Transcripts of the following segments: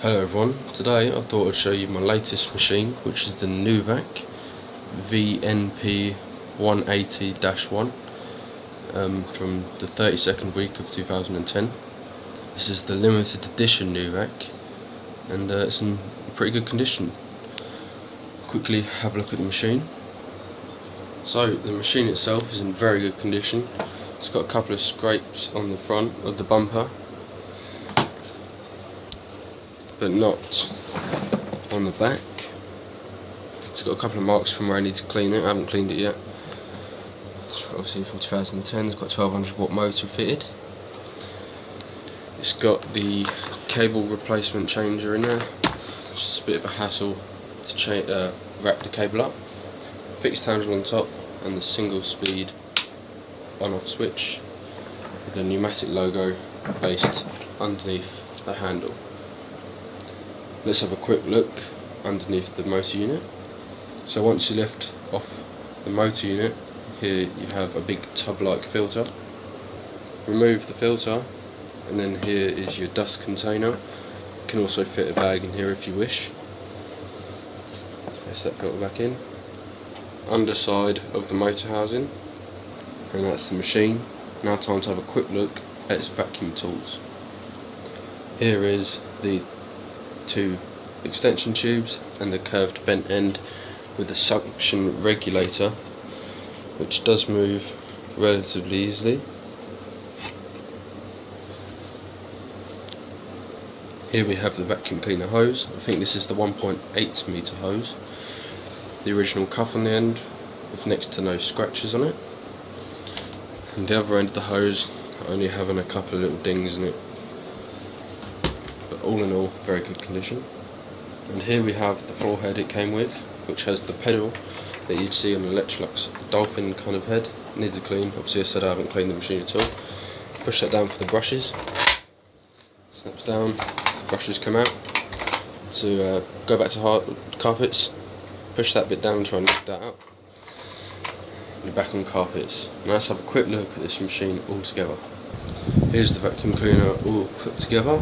Hello everyone, today I thought I'd show you my latest machine, which is the Nuvac VNP 180-1 from the 32nd week of 2010. This is the limited edition Nuvac, and it's in pretty good condition. Quickly have a look at the machine. So the machine itself is in very good condition. It's got a couple of scrapes on the front of the bumper, but not on the back. It's got a couple of marks from where I need to clean it. I haven't cleaned it yet. It's obviously from 2010. It's got a 1200 watt motor fitted. It's got the cable replacement changer in there. It's just a bit of a hassle to wrap the cable up. Fixed handle on top and the single speed on-off switch with the Numatic logo placed underneath the handle. Let's have a quick look underneath the motor unit. So once you lift off the motor unit, here you have a big tub-like filter. Remove the filter, and then here is your dust container. You can also fit a bag in here if you wish. Place that filter back in. Underside of the motor housing, and that's the machine. Now time to have a quick look at its vacuum tools. Here is the two extension tubes and the curved bent end with a suction regulator, which does move relatively easily. Here we have the vacuum cleaner hose. I think this is the 1.8 meter hose. The original cuff on the end with next to no scratches on it, and the other end of the hose only having a couple of little dings in it. All in all, very good condition. And here we have the floor head it came with, which has the pedal that you'd see on an Electrolux Dolphin kind of head. Needs a clean. Obviously I said I haven't cleaned the machine at all. Push that down for the brushes. Snaps down, the brushes come out. To go back to hard carpets, push that bit down and try and lift that up. And you're back on carpets. Now let's have a quick look at this machine all together. Here's the vacuum cleaner all put together.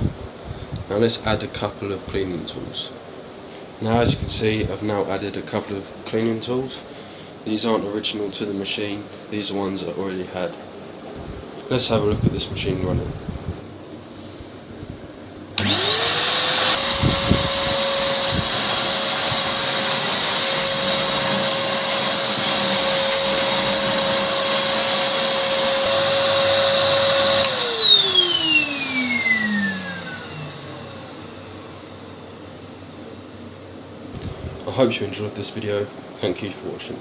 Now let's add a couple of cleaning tools. Now as you can see, I've now added a couple of cleaning tools. These aren't original to the machine, these are ones that I already had. Let's have a look at this machine running. I hope you enjoyed this video. Thank you for watching.